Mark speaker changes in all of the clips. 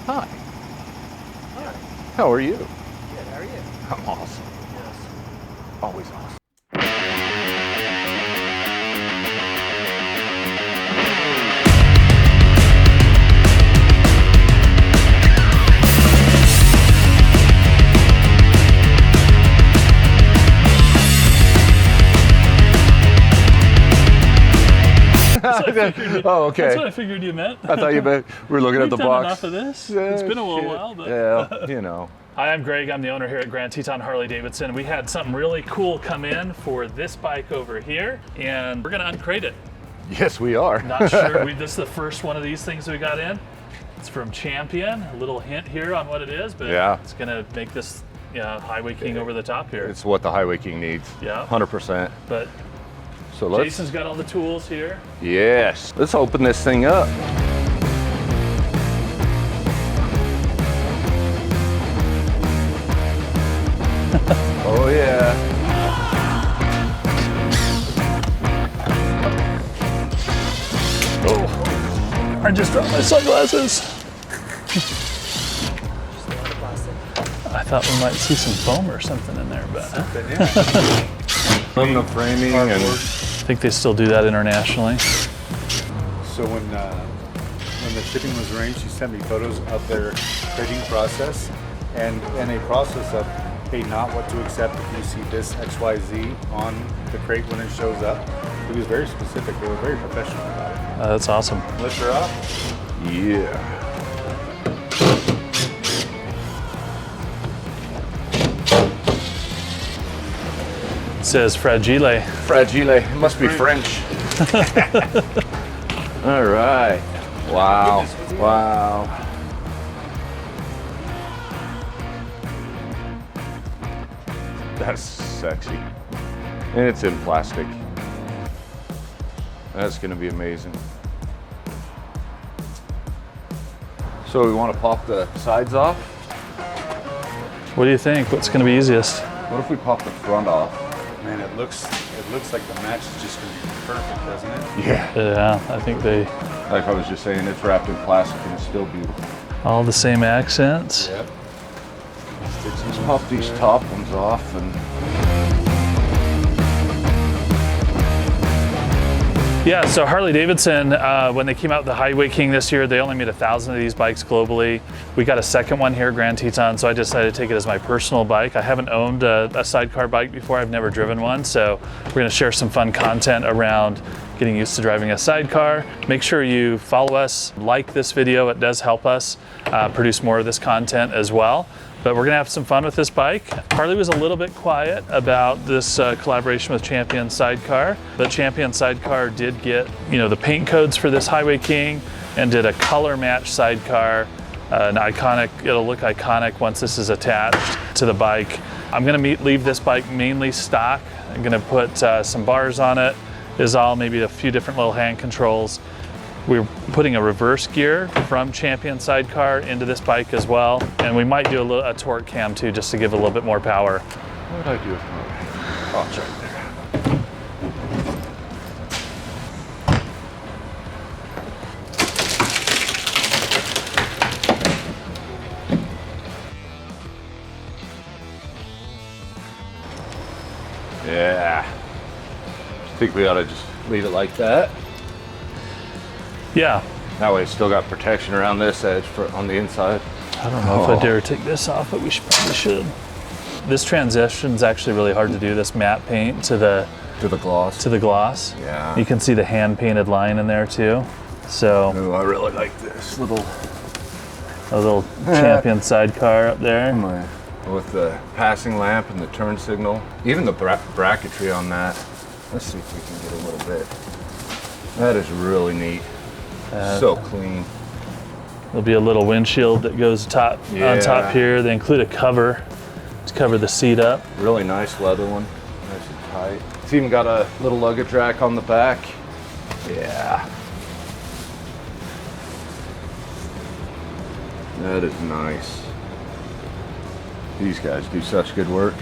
Speaker 1: Hi.
Speaker 2: Hi.
Speaker 1: How are you?
Speaker 2: Good, how are you?
Speaker 1: I'm awesome.
Speaker 2: Yes.
Speaker 1: Always awesome. Oh, okay.
Speaker 3: That's what I figured you meant.
Speaker 1: I thought you meant we were looking at the box.
Speaker 3: Enough of this.
Speaker 1: Yeah,
Speaker 3: It's been a little
Speaker 1: shit.
Speaker 3: while, but
Speaker 1: Yeah, you know.
Speaker 3: Hi, I'm Greg. I'm the owner here at Grand Teton Harley-Davidson. We had something really cool come in for this bike over here, and we're gonna uncrate it.
Speaker 1: Yes, we are.
Speaker 3: Not sure. This is the first one of these things we got in. It's from Champion. A little hint here on what it is, but
Speaker 1: Yeah.
Speaker 3: it's gonna make this Highway King over the top here.
Speaker 1: It's what the Highway King needs.
Speaker 3: Yeah.
Speaker 1: 100%.
Speaker 3: But
Speaker 1: So let's.
Speaker 3: Jason's got all the tools here.
Speaker 1: Yes. Let's open this thing up. Oh yeah.
Speaker 3: Oh, I just dropped my sunglasses. I thought we might see some foam or something in there, but
Speaker 1: Aluminum framing and
Speaker 3: I think they still do that internationally.
Speaker 4: So when the shipping was arranged, she sent me photos of their crating process and a process of, hey, not what to accept if you see this XYZ on the crate when it shows up. It was very specific. They were very professional about it.
Speaker 3: That's awesome.
Speaker 4: Lift her up.
Speaker 1: yeah.
Speaker 3: It says fragile.
Speaker 1: Fragile. It must be French. All right. Wow. Wow. That's sexy. And it's in plastic. That's going to be amazing. So we want to pop the sides off.
Speaker 3: What do you think? What's going to be easiest?
Speaker 1: What if we pop the front off?
Speaker 4: Man, it looks like the match is just going to be perfect, doesn't it?
Speaker 1: Yeah.
Speaker 3: Yeah, I think they
Speaker 1: Like I was just saying, it's wrapped in plastic and it's still beautiful.
Speaker 3: all the same accents.
Speaker 4: Yep.
Speaker 1: Let's pop these top ones off and
Speaker 3: Yeah, so Harley-Davidson, when they came out with the Highway King this year, they only made 1,000 of these bikes globally. We got a second one here, Grand Teton, so I decided to take it as my personal bike. I haven't owned a sidecar bike before. I've never driven one, so we're gonna share some fun content around getting used to driving a sidecar. Make sure you follow us, like this video. It does help us produce more of this content as well. But we're gonna have some fun with this bike. Harley was a little bit quiet about this collaboration with Champion Sidecar, but Champion Sidecar did get, the paint codes for this Highway King and did a color match sidecar, it'll look iconic once this is attached to the bike. I'm gonna leave this bike mainly stock. I'm gonna put some bars on it, maybe a few different little hand controls. We're putting a reverse gear from Champion Sidecar into this bike as well. And we might do a torque cam too, just to give a little bit more power.
Speaker 1: what did I do with my? Oh, it's right there. Yeah. I think we ought to just leave it like that.
Speaker 3: Yeah,
Speaker 1: That way it's still got protection around this edge on the inside.
Speaker 3: I don't know if I dare take this off, but we probably should. This transition is actually really hard to do, this matte paint to the
Speaker 1: gloss.
Speaker 3: gloss.
Speaker 1: Yeah.
Speaker 3: You can see the hand painted line in there too. So
Speaker 1: Ooh, I really like this little
Speaker 3: a little Champion Sidecar up there.
Speaker 1: with the passing lamp and the turn signal. Even the bracketry on that. Let's see if we can get a little bit. That is really neat. So clean.
Speaker 3: There'll be a little windshield that goes on top here. They include a cover to cover the seat up.
Speaker 1: Really nice leather one. Nice and tight. It's even got a little luggage rack on the back. Yeah. That is nice. These guys do such good work.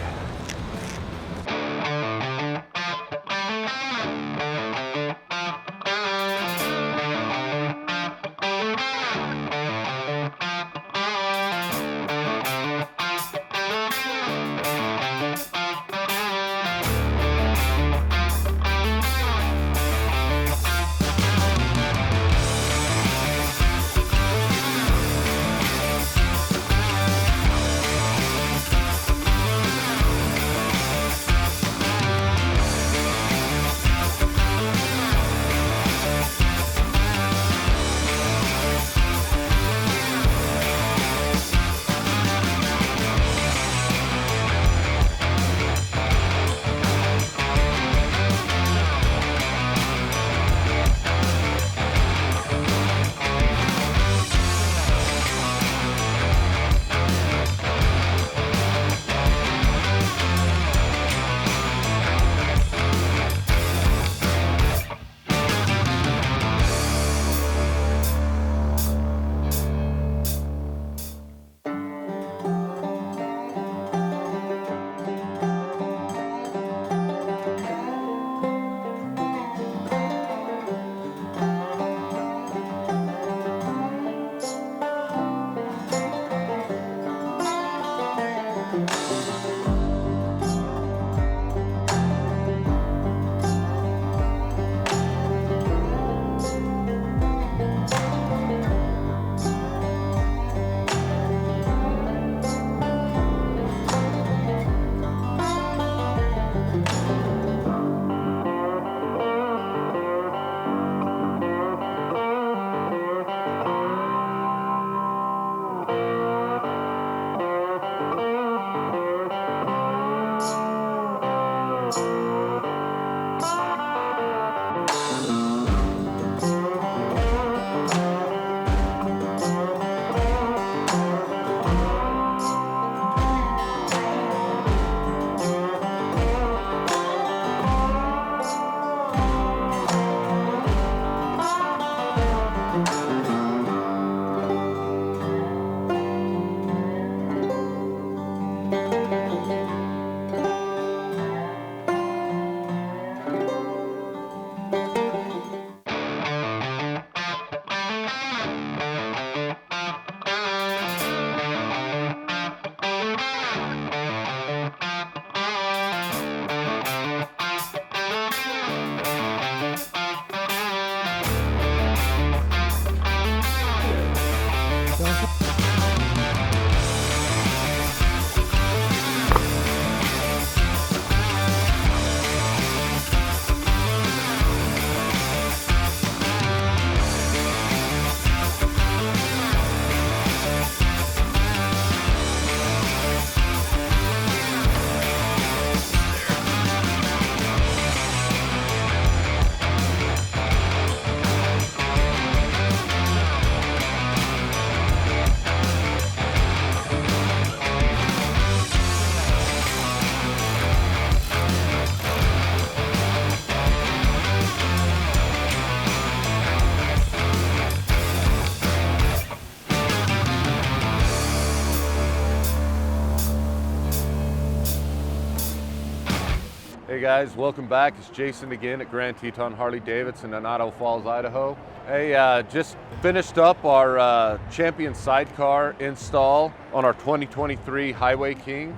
Speaker 1: Hey guys, welcome back. It's Jason again at Grand Teton Harley-Davidson in Idaho Falls, Idaho. Hey, just finished up our Champion Sidecar install on our 2023 Highway King.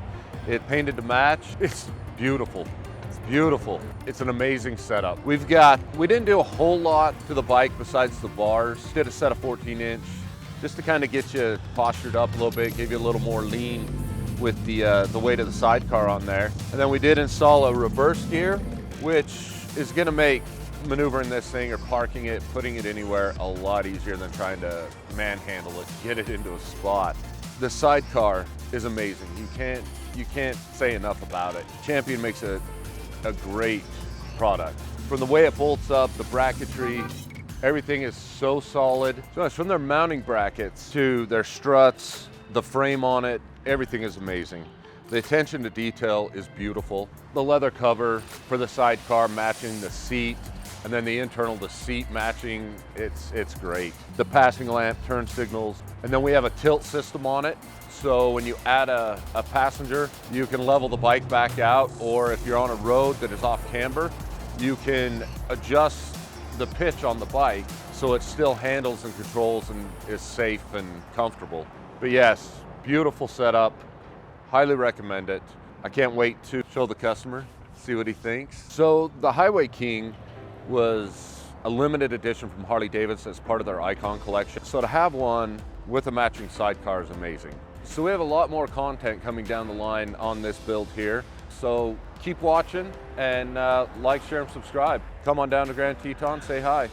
Speaker 1: It painted to match. It's beautiful. It's beautiful. It's an amazing setup. We didn't do a whole lot to the bike besides the bars. Did a set of 14-inch just to kind of get you postured up a little bit, give you a little more lean with the weight of the sidecar on there. And then we did install a reverse gear, which is gonna make maneuvering this thing or parking it, putting it anywhere a lot easier than trying to manhandle it, get it into a spot. The sidecar is amazing. You can't say enough about it. Champion makes a great product. From the way it bolts up, the bracketry, everything is so solid. So from their mounting brackets to their struts, the frame on it, everything is amazing. The attention to detail is beautiful. The leather cover for the sidecar matching the seat, and then the internal, the seat matching, it's great. The passing lamp, turn signals, and then we have a tilt system on it. So when you add a passenger, you can level the bike back out, or if you're on a road that is off camber, you can adjust the pitch on the bike so it still handles and controls and is safe and comfortable. But yes, beautiful setup, highly recommend it. I can't wait to show the customer, see what he thinks. So the Highway King was a limited edition from Harley-Davidson as part of their Icon collection. So to have one with a matching sidecar is amazing. So we have a lot more content coming down the line on this build here. So keep watching and like, share, and subscribe. Come on down to Grand Teton, say hi.